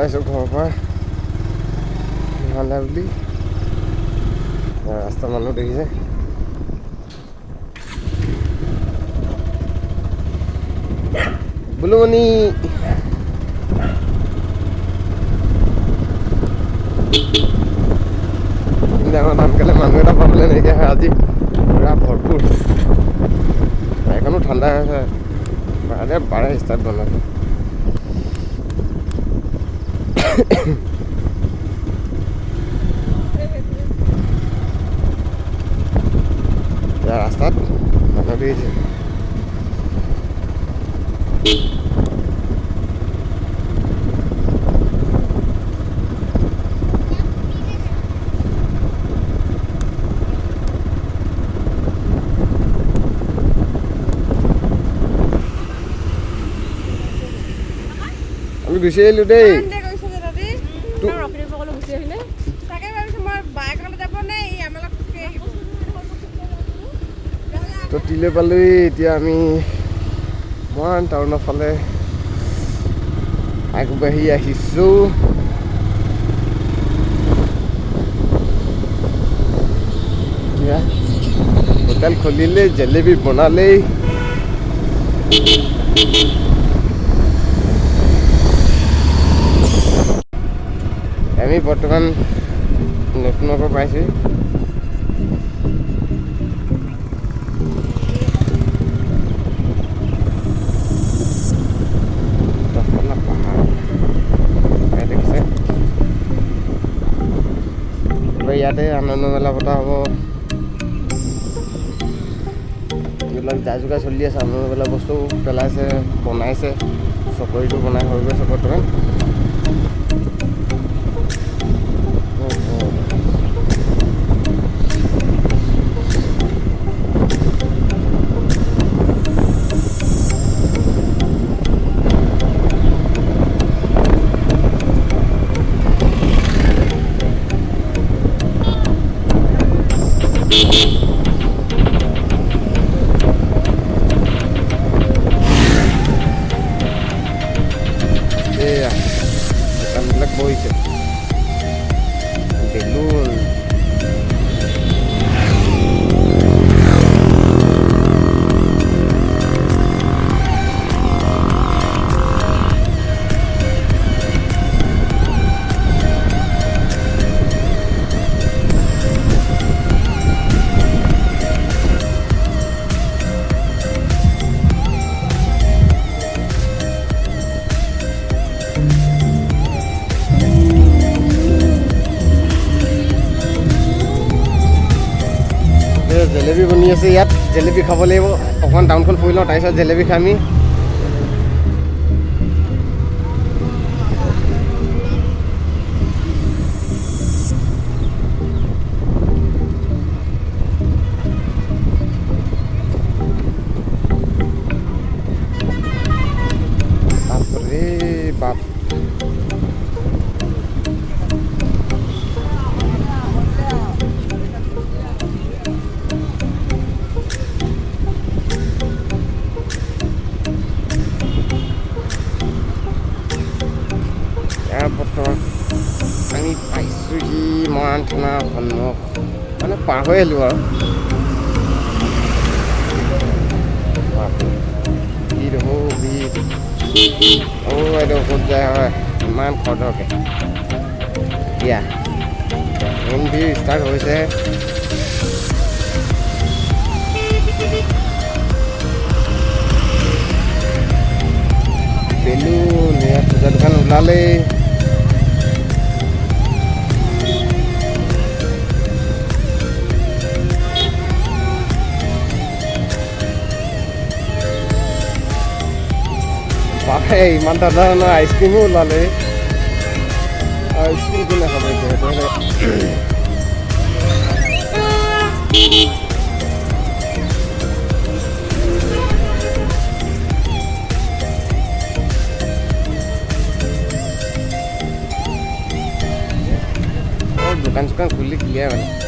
পাইছোঁ ঘৰৰ পৰা নহ'লে বুলি ৰাস্তা মানুহ দেখিছে বুলুমণি ডাঙৰ সোনকালে মানুহ এটা পাবলৈ নাইকিয়া হয় আজি পুৰা ভৰপূৰ গাড়ীখনো ঠাণ্ডা হৈ আছে বাৰে ষ্টাৰ্ট বনালে ৰাস্তাত মানুহ দেখিছে আমি গুচি আহিলোঁ দেই তো তিলে পালোহি এতিয়া আমি মৰাণ টাউনৰ ফালে আগবাঢ়ি আহিছোঁ এতিয়া হোটেল খুলিলেই জেলেবি বনালেই আমি বৰ্তমান নতুনকৈ পাইছোঁ ইয়াতে আনন্দ মেলা পতা হ'ব এইবিলাক যা যোগাৰ চলি আছে আনন্দ মেলা বস্তু পেলাইছে বনাইছে চকৰিটো বনাই হৈ গৈছে বৰ্তমান দোকানবিলাক বহিছে বেলুন জেলেবি বনি আছে ইয়াত জেলেবি খাব লাগিব অকণমান টাউনখন ফুৰি লওঁ তাৰপিছত জেলেবি খামি বাপৰে বাপ বৰ্তমান আমি পাইছোঁহি মৰাণ থানা সন্মুখ মানে পাৰ হৈ আহিলোঁ আৰু ভিৰ এইটো ক'ত যায় হয় ইমান খৰধৰকৈ এতিয়া মেইন ভিৰ ষ্টাৰ্ট হৈছে বেলুন ইয়াত পূজা দোকান ওলালেই বাপৰে ইমান ধৰণৰ আইচক্ৰীমো ওলালে আইচক্ৰীম কোনে খাব দোকান চোকান খুলি ক্লিয়াৰ মানে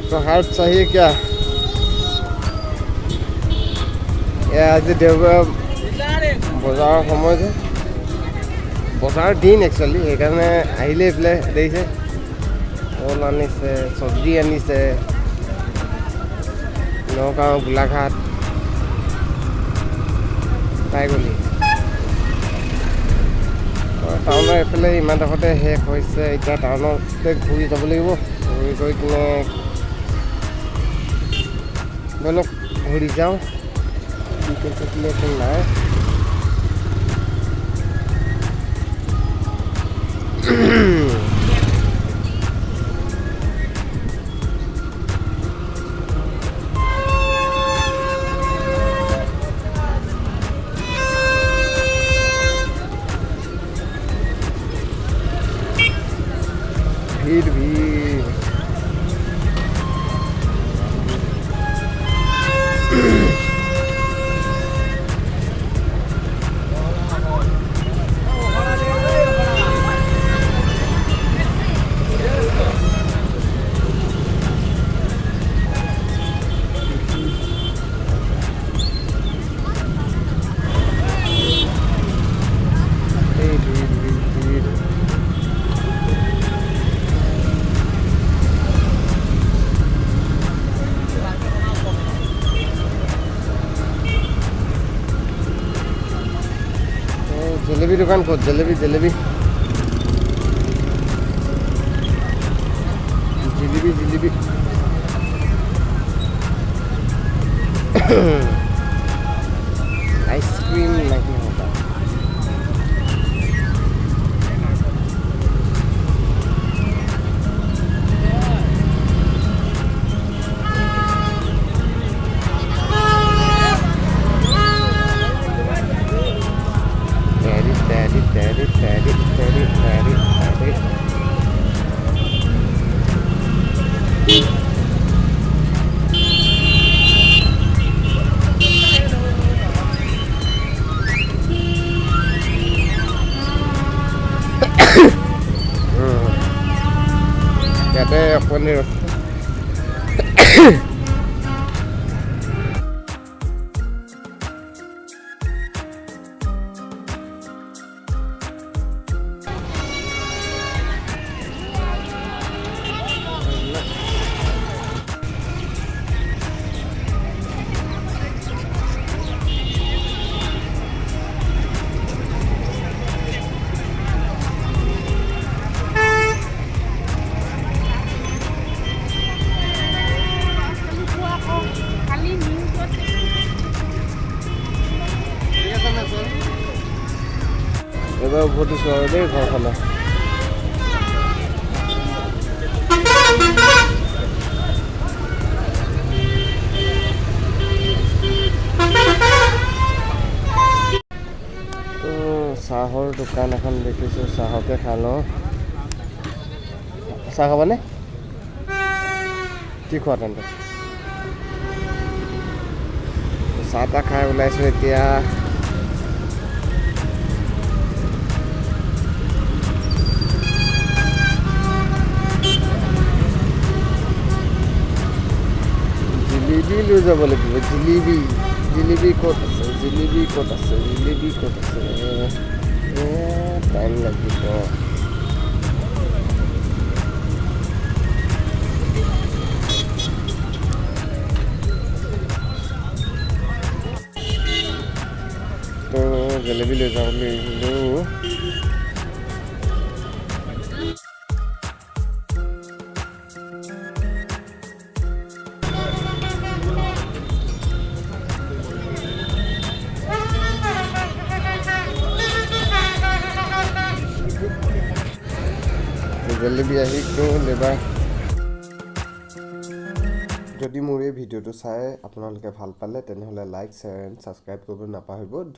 तो हाट चाहिए क्या? आज देवबार বজাৰৰ সময় যে বজাৰৰ দিন একচুৱেলি সেইকাৰণে আহিলে এইফালে দেখিছে কল আনিছে চব্জি আনিছে নগাঁও গোলাঘাট পাই গ'লি টাউনৰ এইফালে ইমান ডোখৰতে শেষ হৈছে এতিয়া টাউনতে ঘূৰি যাব লাগিব ঘূৰি গৈ কিনে বলক ঘূৰি যাওঁ একো নাই भीड़ जलेबी दुकान को जलेबी जलेबी जिलेबी जिलेबी आइसक्रीम नहीं होता याते पनीर এবার ভোটি সরে দেয় ঘরখানা চাহৰ দোকান এখন দেখিছোঁ চাহকে খাই লওঁ চাহ খাবানে কি খোৱা তেন্তে চাহ তাহ খাই ওলাইছোঁ এতিয়া জিলেবি লৈ যাব লাগিব জিলেবি জিলেবি ক'ত আছে জিলেবি ক'ত আছে জিলেবি ক'ত আছে টাইম লাগিব তো জিলেবি লৈ যাওঁ বুলি জেলেবি আহি গ'ল এবাৰ যদি মোৰ এই ভিডিঅ'টো চাই আপোনালোকে ভাল পালে তেনেহ'লে লাইক শ্বেয়াৰ এণ্ড ছাবস্ক্ৰাইব কৰিব নাপাহৰিব।